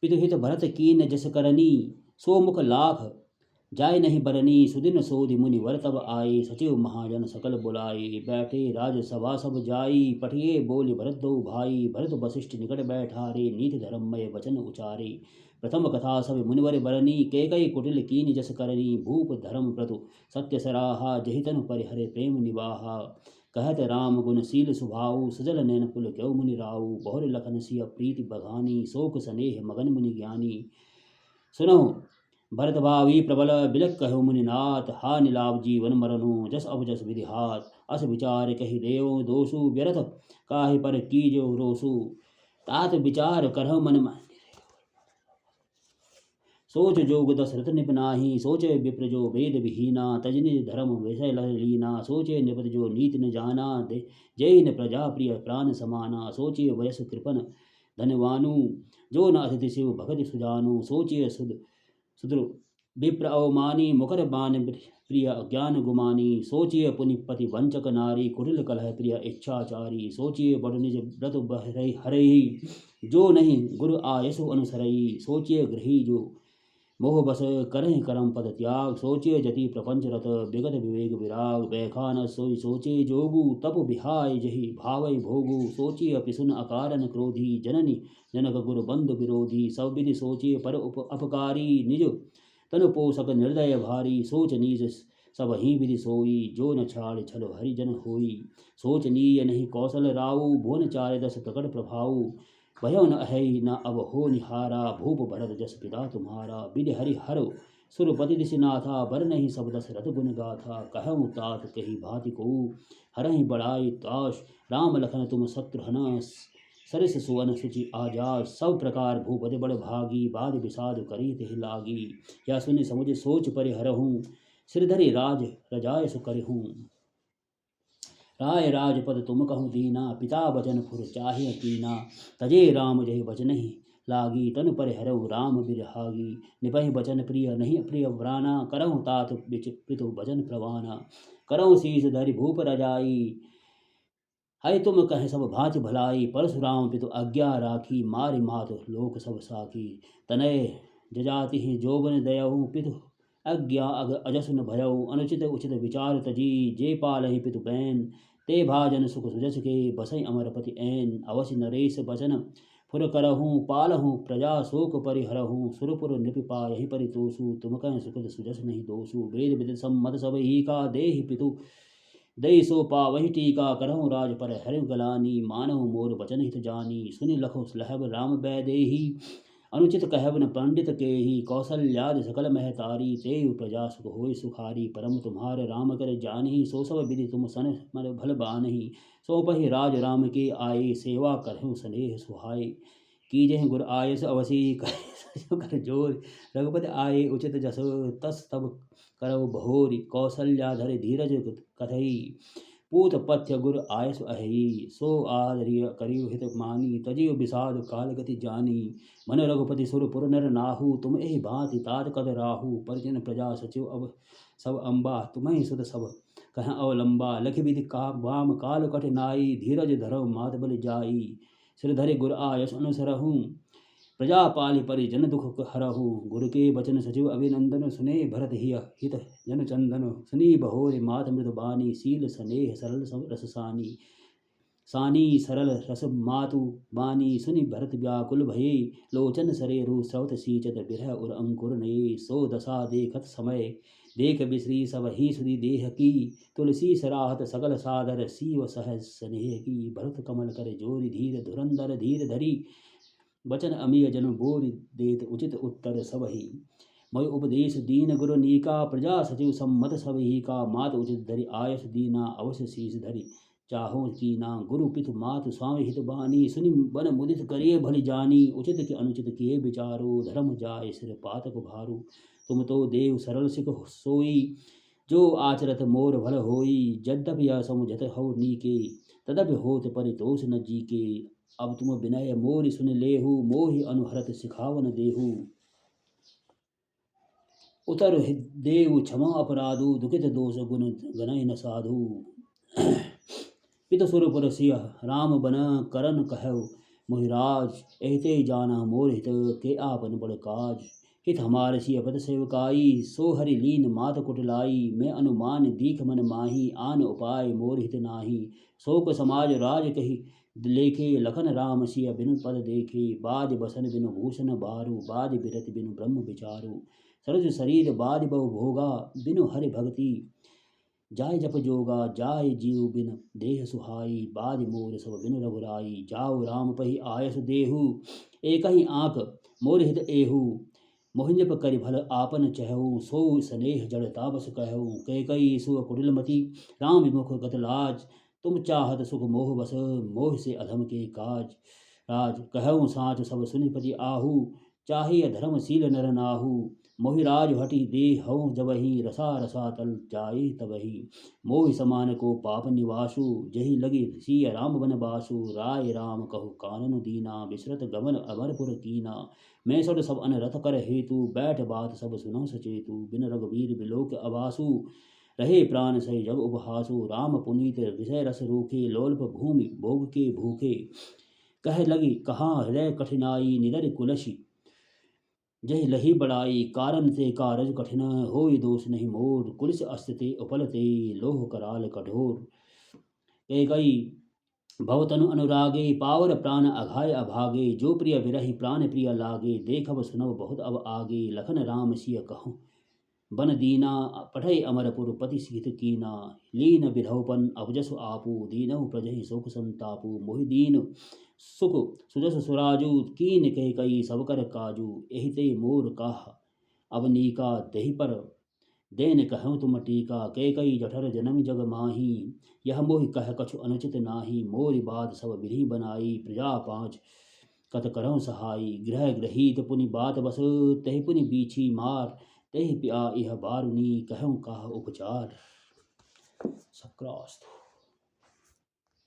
पितुहित भरत कीन जस करनी, सो मुख लाख जाय नहीं बरनी। सुदिन सोधि मुनि वर तब आए, सचिव महाजन सकल बुलाए। बैठे राजसभा सब जाई, पठिए बोले भरत दो भाई। भरत वशिष्ठ निकट बैठारे, नीति धर्ममय वचन उचारे। प्रथम कथा सब मुनिवर बरनी, कई कुटिल कीन जस करनी। भूप धर्म प्रतु सत्य सराहा, जहि तनु परिहरे प्रेम निवाहा। कहत राम गुण शील सुभाऊ, सजल नैन कुल क्यों मुनि राऊ। बहुर लखन सिय प्रीति बघानी, शोक स्नेह मगन मुनि ज्ञानी। सुनो भरत भावी प्रबल, बिलक कहो मुनिनाथ। हा नीलाव जीवन मरनु, जस अब जस विधि हाथ। अस विचार कहि देव दोषु, व्यर्थ काहे पर कीजो रोसु। तात विचार करहु मन में, सोच जोग दशरथ निप नाही। सोचे विप्र जो वेद विहीना, तज निज धर्म विषय लह लीना। सोचे निपत जो नीति न जाना, जय न प्रजा प्रिय प्राण समाना। सोचिए वयस कृपन धनवानु, जो न अतिथि शिव भगति सुजानु। सोचिए सुद्र विप्र अवमानी, मुकर बान प्रिय ज्ञान गुमानी। सोचिए पुनिपति वंचक नारी, कुटिल कलह प्रिय इच्छाचारी। सोचिए बड़ निज व्रत बहरई हरई, जो नहीं गुरु आयसु अनुसरई। सोचिए गृही जो मोह बस करें करम पद त्याग। सोचिए जति प्रपंच रत, विगत विवेक विराग। बैखान सोई सोचे जोगु, तप बिहाय जहि भावई भोगु। सोचिए पिसुन अकारण क्रोधी, जननी जनक गुरु बंधु विरोधी। सब विधि सोचिए पर अपकारी, निज तनु पोषक निर्दय भारी। सोच नीच सब ही विधि सोई, जो न छाड़ छल हरिजन होई। सोचनीय नहीं कौशल राऊ, भुवन चार दस प्रकट प्रभाऊ। भयो न अहै न अब हो निहारा, भूप भरत जस पिता तुम्हारा। विधि हरि हरो सुरपति दिशनाथा, बर नहीं सब दशरथ गुण गाथा। कहूँ तात कही भांति को, हरहि बड़ाई ताश। राम लखन तुम शत्रुघ्न, सरिस सुवन सुचि आजाद। सब प्रकार भूपति बड़ भागी, बाद विषाद करी तेहि लागी। या सुनि समुझ सोच परिहरहूँ, सिरधरि राज रजाय सु करहूँ। राय राजपद तुम कहूँ दीना, पिता बचन फुर चाहे कीना। तजे राम जय बचन ही लागी, तनु परिहरऊ राम बिरहागी। निपहि बचन प्रिय नहीं प्रिय व्राना, करहु तात बिच पितु भजन प्रवाना। करहु शीस धरि भूप रजाई, है तुम कह सब भांति भलाई। परशुराम पितु आज्ञा राखी, मारि मात लोक सब साखी। तनय जजाति ही जोबन दयहु, पितु अज्ञा अजस न भयऊ। अनुचित उचित विचार तजी, जे पालहि पितु बैन। ते भाजन सुख सुजस के, बसई अमरपति ऐन। अवश्य नरेश बचन फुर करहूँ, पालहूँ प्रजा शोक परिहरहूँ। सुरपुर नृपा यही परितोषु, तुम कह सुखद सुजस नहीं दोषु। वेद विद सम्मत सब ही का, देहि पितु दई सो पावहि टीका। करहूँ राज पर हरि गलानी, मानहु मोर वचन हित जानी। सुनि लखो लहब राम बैदेही, अनुचित कहब न पंडित केही। कौशल्यादि सकल महतारी, तेयु प्रजा सुख होय सुखारी। परम तुम्हारे राम कर जानही, सो सब विधि तुम सन मन भल बानही। सौंपहि राज राम के आए, सेवा करहु स्नेह सुहाय। कीजहि गुर आयस अवसी, कर जोर रघुपति आए उचित जसो। तस तब करौ बहोरी, कौशल्या धरि धीरज कथई। पूत पथ्य गुर आयस अहई, सो आदरिय करियो हित मानी। तजियो विषाद काल गति जानी, मन रघुपति सुरपुर नर नाहू। तुम एहि भांति तात कद राहू, परिजन प्रजा सचिव अब सब अम्बा। तुम्हें सुध सब कह अवलंबा, लख विधि का वाम काल कठिनाई। धीरज धरौ मात बलि जाई, सिर धरि गुर आयस अनुसरहूँ। प्रजा पालि परिजन दुख हरहु, गुरु के बचन सचिव अभिनंदन। सुने भरत हिय हित जन चंदन, सुनी बहोरे मात मृदु बानी। शील स्नेह सरल रस सानी, सानी सरल रस मातु बानी। सुनि भरत व्याकुल भये, लोचन सरेरु स्रवत सींचत। बिरह उर अंकुर नये, सो दशा देखत समय। देख बिसरी सब ही सुधि देह की, तुलसी सराहत सकल सादर। सीव सहज स्नेह की, भरत कमल कर जोरि धीर। धुरंधर धीर धरी, वचन अमीय जन बोल देत उचित उत्तर सबही। मय उपदेश दीन गुरु नीका, प्रजा सचिव सम्मत सबही का। मात उचित धरि आयस दीना, अवश्य शीस धरि चाहो कीना। गुरु पितु मातु स्वामी हित बानी, सुनि बन मुदित करिए भली जानी। उचित के अनुचित किए विचारो, धर्म जाय सिर पातक भारू। तुम तो देव सरल सिख सोई, जो आचरत मोर भल होई। यद्यपि यह समुझत हो नीके, तदपि होत परितोष न जीके। अब तुम विनय मोरि सुन लेहु, मोहि अनुहरत सिखावन देहु। उतर देव क्षमा अपराधु, दुखित दोष गुण गणय न साधु। पित सुरपुर सिय राम बन, करन कहु मोहिराज एहते जाना मोर हित के आपन बड़ काज। हित हमार सिय पद सेवकाई सो हरि लीन मात कुटलाई। मैं अनुमान दीख मन माही आन उपाय मोर हित नाही। शोक समाज राज कही लेखे लखन राम सिय बिनु पद देखे। बाज बसन बिनु भूषण बारू बाज बिरति बिनु ब्रह्म विचारू। सरज शरीर बाज बहु भोगा बिनु हरि भक्ति जाय जप जोगा। जाय जीव बिन देह सुहाई बाज मोर सब बिनु रघुराई। जाओ राम पही आयस देहु एक ही आंख मोर हित एहू। मोहिंजप करि भल आपन चहु सो स्नेह जड़ ताबस कहु। कई सु कुटिलमति राम विमुख गत लाज। तुम चाहत सुख मोह बस मोह से अधम के काज। राज कहु साच सब सुनिपति आहू चाहिए धर्मशील नर नाहू। मोहिराज हटि दे हऊँ जबहि रसा रसा तल जाए तबहि। मोहि समान को पाप निवासु जहि लगी सिय राम बन बासु। राय राम कहु कानन दीना बिसरत गमन अमरपुर कीना। मैं सड सब अनरथ कर हेतु बैठ बात सब सुनौ सचेतु। बिन रघुवीर बिलोक अबासु रहे प्राण सही जग उपहासु। राम पुनीत विषय रस रूखे लोल्प भूमि भोग के भूखे। कह लगी कहाँ हृदय कठिनाई निदर कुलसी जय लही बड़ाई। कारण ते कारज कठिन होय दोष नहीं मोर। कुलिस अस्ते उपलते लोह कराल कठोर। कई भवतनु अनुरागे पावर प्राण अघाय अभागे। जो प्रिय विरहि प्राण प्रिय लागे देखब सुनब बहुत अब आगे। लखन राम सिय कहूँ बन दीना पठय अमरपुर पति सीत कीना। लीन विधौपन अवजसु आपू दीनहु प्रजहि शोक संतापू। मोहि दीन सुख सुजस सुराजू कीन कह कई सब कर काजू। एहिते मोर काह अब नीका दही पर देन कहूँ तुम टीका। कई जठर जनम जग माही यह मोहि कह कछु अनुचित नाही। मोरि बात सब विधि बनाई प्रजा पाँच कत करऊँ सहाई। गृह ग्रहीत पुनि बात बस तहि पुनि बीछी मार। तहि पिया यह बारुनी कहूँ काह उपचार। सक्रास्त।